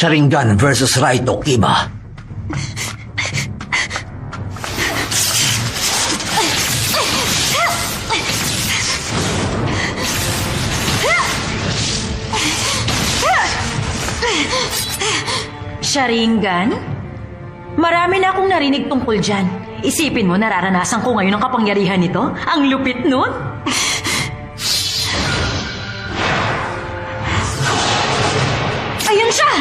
Sharingan versus Raito Kiba. Sharingan? Marami na akong narinig tungkol dyan. Isipin mo, nararanasan ko ngayon ang kapangyarihan nito? Ang lupit nun! Ayun siya!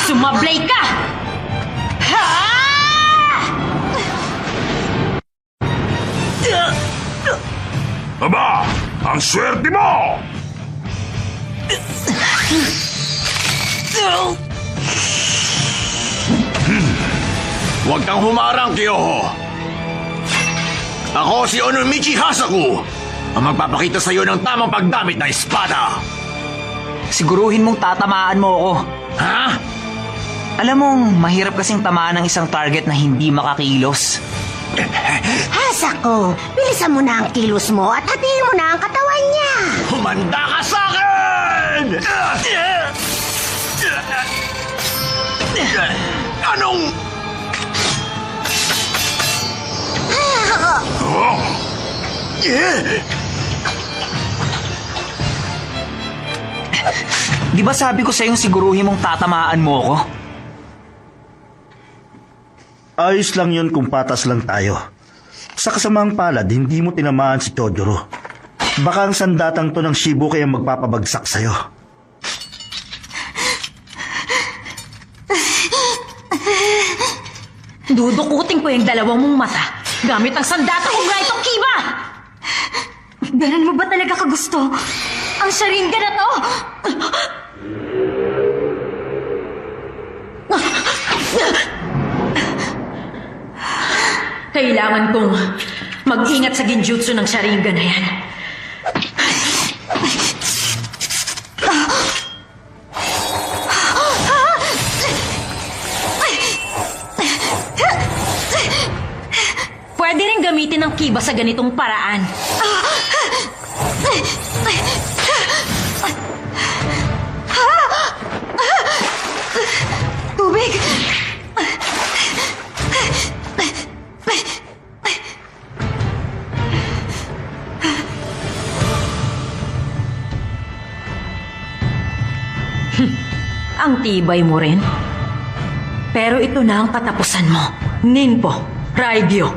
Sumablay ka! Aba, ang swerte mo! Huwag kang humarang, Kyoho. Ako si Onomichi Hasaku, ang magpapakita sa iyo ng tamang paggamit ng espada. Siguruhin mong tatamaan mo ako. Ha? Alam mong mahirap kasing tamaan ng isang target na hindi makakilos. Hasako, bilisan mo na ang kilos mo at hatiin mo na ang katawan niya. Humanda ka sa akin! Anong... Di ba sabi ko sa'yong siguruhin mong tatamaan mo ako? Ayos lang yun kung patas lang tayo. Sa kasamang palad, hindi mo tinamaan si Todoro. Baka ang sandatang to ng Shibuke ang magpapabagsak sa'yo. Dudukutin ko yung dalawang mong mata gamit ang sandata kong Raito Kiba! Ganun mo ba talaga kagusto ang Sharingan na to? Kailangan kong mag-ingat sa genjutsu ng Sharingan na yan. Pwede rin gamitin ang Kiba sa ganitong paraan. Tubig! Ang tibay mo rin. Pero ito na ang katapusan mo. Ninpo, Raibyo.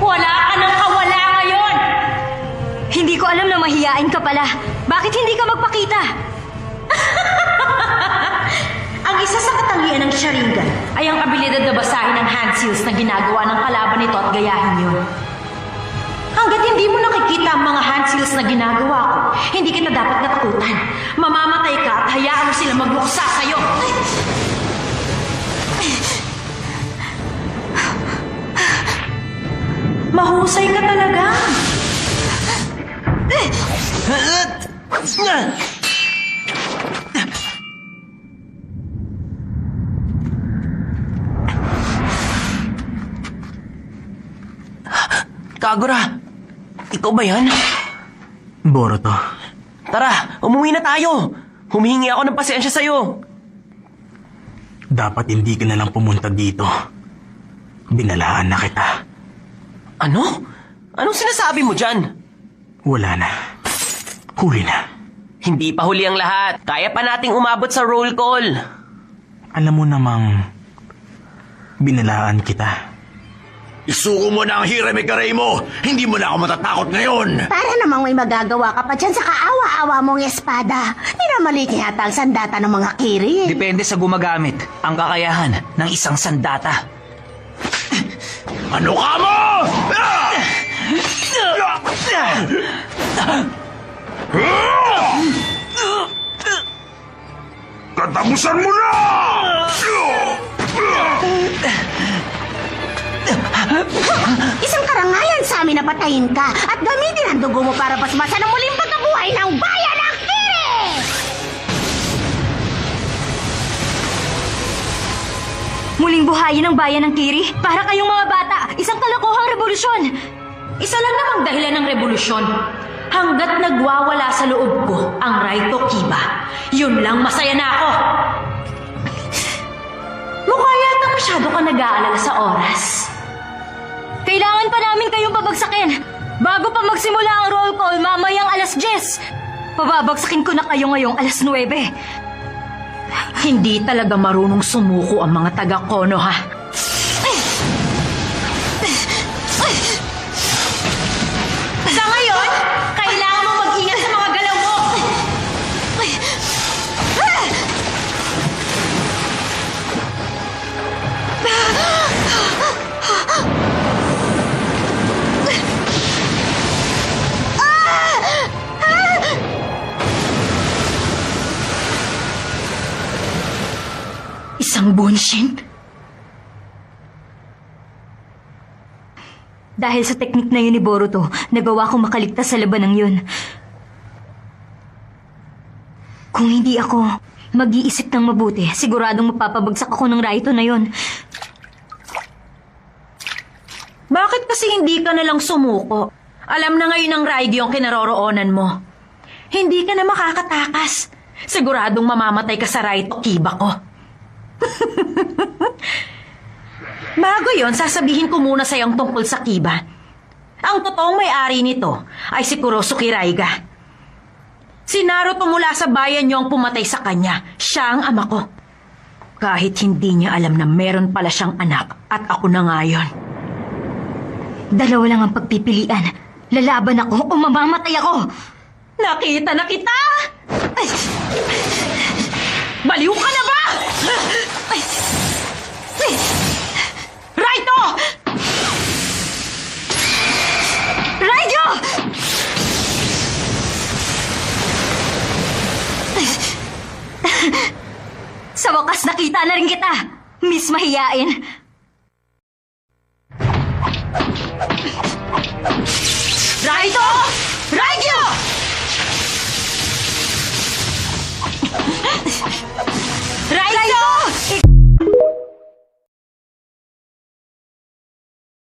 Wala ka nang kawala ngayon! Hindi ko alam na mahiyain ka pala. Bakit hindi ka magpakita? Ang isa sa katangian ng Sharingan ay ang abilidad na basahin ang hand seals na ginagawa ng kalaban nito at gayahin yun. Hanggat hindi mo nakikita ang mga hand seals na ginagawa ko, hindi kita dapat natakutan. Mamamatay ka at hayaan mo sila magluksa sa'yo. Mahusay ka talaga. Kagura, ikaw ba yan? Boruto, Tara, umuwi na tayo. Humihingi ako ng pasensya sa'yo. dapat hindi ka na lang pumunta dito. Binalaan na kita. Ano? Anong sinasabi mo dyan? Wala na. Huli na. Hindi pa huli ang lahat. Kaya pa nating umabot sa roll call. Alam mo namang binalaan kita. Isuko mo na ang Hirame-Karay mo! Hindi mo na ako matatakot ngayon! Para namang may magagawa ka pa dyan sa kaawa-awa mong espada. Minamaliit niya yata ang sandata ng mga kiri. Depende sa gumagamit ang kakayahan ng isang sandata. Ano ka mo? Katapusan mo na! patayin ka at gamitin ang dugo mo para basbasan ang muling pagkabuhay ng bayan ng Kiri! Muling buhayin ang bayan ng Kiri? Para kayong mga bata, isang kalokohang revolusyon. Isa lang namang dahilan ng revolusyon. Hanggat nagwawala sa loob ko ang Raito Kiba, yun lang masaya na ako. Mukha yata masyado ka nag-aalala sa oras. Kailangan pa namin kayong pabagsakin. Bago pa magsimula ang roll call mamayang alas 10. Pababagsakin ko na kayo ngayong alas 9. Hindi talaga marunong sumuko ang mga taga-Konoha. Sa ngayon, kailangan mo mag-ingat sa mga galaw mo. Isang bunshin? Dahil sa teknik na yun ni Boruto, nagawa kong makaligtas sa labanang yun. Kung hindi ako mag-iisip ng mabuti, siguradong mapapabagsak ako ng Raito na yun. Bakit kasi hindi ka nalang sumuko? Alam na ngayon ng Raigyo ang kinaroroonan mo. Hindi ka na makakatakas. Siguradong mamamatay ka sa Raito Kiba ko. Bago yon, sasabihin ko muna sa iyong tungkol sa Kiba. Ang totoong may-ari nito ay si Kurosuke Raiga. Si Naruto mula sa bayan niyo ang pumatay sa kanya. Siya ang ama ko. Kahit hindi niya alam na meron pala siyang anak at ako na nga yun. Dalawa lang ang pagpipilian. Lalaban ako o mamamatay ako. Nakita na kita! Ay! Baliw ka na ba? Ay! Ay! Raito! Raidyo! Sa wakas nakita na rin kita, Miss Mahiyain. Raito!